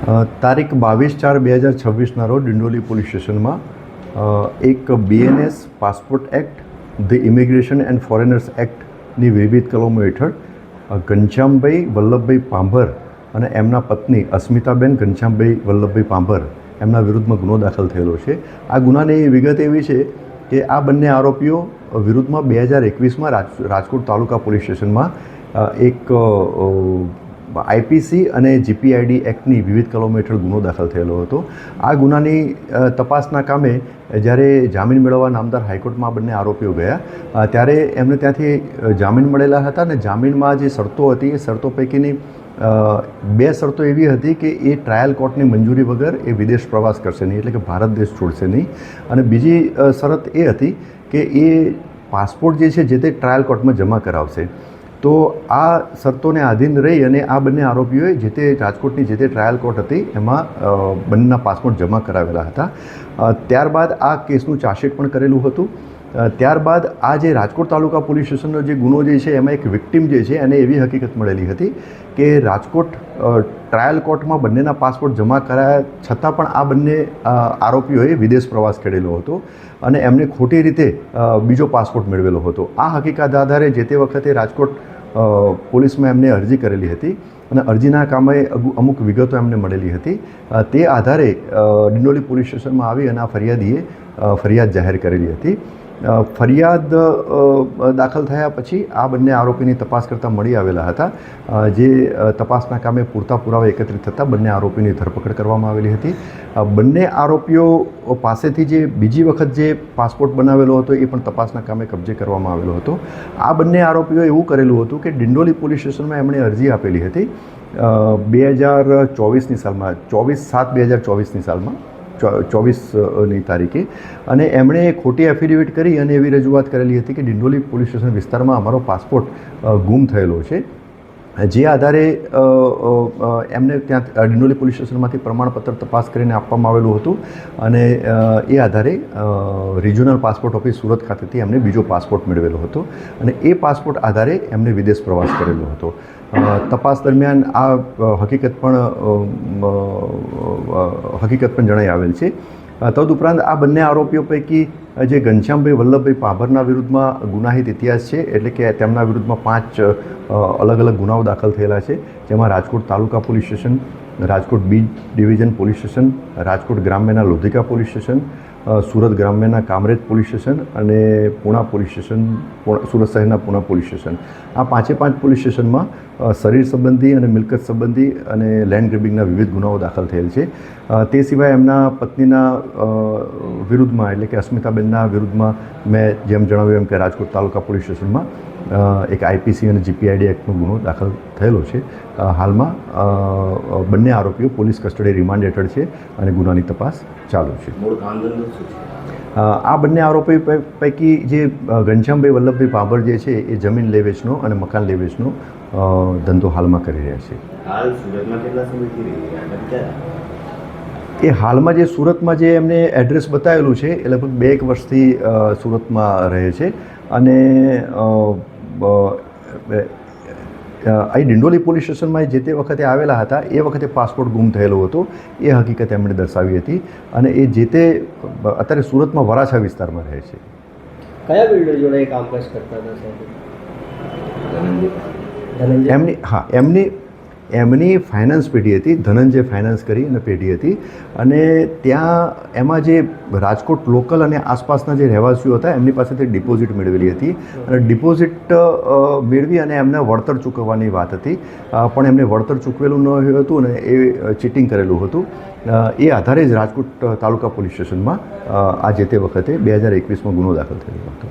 તારીખ 22/4/2026ના રોજ ડિંડોલી પોલીસ સ્ટેશનમાં એક BNS passport act, the immigration and foreigners એક્ટની વિવિધ કલમો હેઠળ ઘનશ્યામભાઈ વલ્લભભાઈ પાંભર અને એમના પત્ની અસ્મિતાબેન ઘનશ્યામભાઈ વલ્લભભાઈ પાંભર એમના વિરુદ્ધમાં ગુનો દાખલ થયેલો છે. આ ગુનાની વિગત એવી છે કે આ બંને આરોપીઓ વિરુદ્ધમાં 2021માં રાજકોટ તાલુકા પોલીસ સ્ટેશનમાં એક IPC અને GPID એક્ટની વિવિધ કલમો હેઠળ ગુનો દાખલ થયેલો હતો. આ ગુનાની તપાસના કામે જ્યારે જામીન મેળવવા નામદાર હાઈકોર્ટમાં બંને આરોપીઓ ગયા ત્યારે એમને ત્યાંથી જામીન મળેલા હતા અને જામીનમાં જે શરતો હતી એ શરતો પૈકીની બે શરતો એવી હતી કે એ ટ્રાયલ કોર્ટની મંજૂરી વગર એ વિદેશ પ્રવાસ કરશે નહીં, એટલે કે ભારત દેશ છોડશે નહીં. અને બીજી શરત એ હતી કે એ પાસપોર્ટ જે છે જે તે ટ્રાયલ કોર્ટમાં જમા કરાવશે. તો આ શરતોને આધીન રહી અને આ બંને આરોપીઓએ જે તે રાજકોટની જે તે ટ્રાયલ કોર્ટ હતી એમાં બંનેના પાસપોર્ટ જમા કરાવેલા હતા. ત્યારબાદ આ કેસનું ચાર્જશીટ પણ કરેલું હતું. ત્યારબાદ આ જે રાજકોટ તાલુકા પોલીસ સ્ટેશનનો જે ગુનો જે છે એમાં એક વિક્ટિમ જે છે એને એવી હકીકત મળેલી હતી કે રાજકોટ ટ્રાયલ કોર્ટમાં બંનેના પાસપોર્ટ જમા કરાયા છતાં પણ આ બંને આરોપીઓએ વિદેશ પ્રવાસ કરેલો હતો અને એમને ખોટી રીતે બીજો પાસપોર્ટ મેળવેલો હતો. આ હકીકત આધારે જે તે વખતે રાજકોટ પોલીસમાં એમને અરજી કરેલી હતી અને અરજીના કામે અમુક વિગતો એમને મળેલી હતી. તે આધારે ડિંડોલી પોલીસ સ્ટેશનમાં આવી અને આ ફરિયાદીએ ફરિયાદ જાહેર કરેલી હતી. ફરિયાદ દાખલ થયા પછી આ બંને આરોપીની તપાસ કરતાં મળી આવેલા હતા. જે તપાસના કામે પૂરતા પુરાવા એકત્રિત થતાં બંને આરોપીની ધરપકડ કરવામાં આવેલી હતી. બંને આરોપીઓ પાસેથી જે બીજી વખત જે પાસપોર્ટ બનાવેલો હતો એ પણ તપાસના કામે કબજે કરવામાં આવેલો હતો. આ બંને આરોપીઓએ એવું કરેલું હતું કે ડિંડોલી પોલીસ સ્ટેશનમાં એમણે અરજી આપેલી હતી 2024ની સાલમાં, 24/7/2024ની સાલમાં, 24ની તારીખે, અને એમણે ખોટી એફિડેવિટ કરી અને એવી રજૂઆત કરેલી હતી કે ડિંડોલી પોલીસ સ્ટેશન વિસ્તારમાં અમારો પાસપોર્ટ ગુમ થયેલો છે. જે આધારે એમને ત્યાં ડિંડોલી પોલીસ સ્ટેશનમાંથી પ્રમાણપત્ર તપાસ કરીને આપવામાં આવેલું હતું અને એ આધારે રિજિયોનલ પાસપોર્ટ ઓફિસ સુરત ખાતેથી એમને બીજો પાસપોર્ટ મેળવેલો હતો અને એ પાસપોર્ટ આધારે એમને વિદેશ પ્રવાસ કરેલો હતો. તપાસ દરમિયાન આ હકીકત પણ જણાઈ આવેલ છે. તદુપરાંત આ બંને આરોપીઓ પૈકી જે ઘનશ્યામભાઈ વલ્લભભાઈ પાંભરના વિરુદ્ધમાં ગુનાહિત ઇતિહાસ છે, એટલે કે તેમના વિરુદ્ધમાં 5 અલગ અલગ ગુનાઓ દાખલ થયેલા છે, જેમાં Rajkot taluka police station, Rajkot B division police station, Rajkot ગ્રામ્યના લોધિકા પોલીસ સ્ટેશન, સુરત ગ્રામ્યના કામરેજ પોલીસ સ્ટેશન અને પૂણા પોલીસ સ્ટેશન, સુરત શહેરના પૂણા પોલીસ સ્ટેશન. આ 5 પોલીસ સ્ટેશનમાં શરીર સંબંધી અને મિલકત સંબંધી અને લેન્ડ ગ્રેબિંગના વિવિધ ગુનાઓ દાખલ થયેલ છે. તે સિવાય એમના પત્નીના વિરુદ્ધમાં, એટલે કે અસ્મિતાબેનના વિરુદ્ધમાં મેં જેમ જણાવ્યું એમ કે રાજકોટ તાલુકા પોલીસ સ્ટેશનમાં એક IPC અને GPID એક્ટનો ગુનો દાખલ થયેલો છે. હાલમાં બંને આરોપીઓ પોલીસ કસ્ટડી રિમાન્ડ હેઠળ છે અને ગુનાની તપાસ ચાલુ છે. આ બંને આરોપી પૈકી જે ઘનશ્યામભાઈ વલ્લભભાઈ પાંભર જે છે એ જમીન લે વેચનો અને મકાન લે વેચનો ધંધો હાલમાં કરી રહ્યા છે. હાલ સુરતમાં કેટલા સમયથી રહી રહ્યા? એ હાલમાં જે સુરતમાં જે એમને એડ્રેસ બતાવેલું છે એ લગભગ 2 વર્ષથી સુરતમાં રહે છે અને અહીં ડિંડોલી પોલીસ સ્ટેશનમાં જે તે વખતે આવેલા હતા એ વખતે પાસપોર્ટ ગુમ થયેલો હતો એ હકીકત એમણે દર્શાવી હતી અને એ જે તે અત્યારે સુરતમાં વરાછા વિસ્તારમાં રહે છે. કયા બિલ્ડર જોડે કામકાજ કરતા હતા? એમની ફાઇનાન્સ પેઢી હતી, ધનંજય ફાઇનાન્સ કરી અને પેઢી હતી, અને ત્યાં એમાં જે રાજકોટ લોકલ અને આસપાસના જે રહેવાસીઓ હતા એમની પાસેથી ડિપોઝિટ મેળવેલી હતી અને ડિપોઝિટ મેળવી અને એમને વળતર ચૂકવવાની વાત હતી, પણ એમને વળતર ચૂકવેલું ન હતું અને એ ચીટિંગ કરેલું હતું. એ આધારે જ રાજકોટ તાલુકા પોલીસ સ્ટેશનમાં આ જે તે વખતે 2021માં ગુનો દાખલ થયેલો હતો.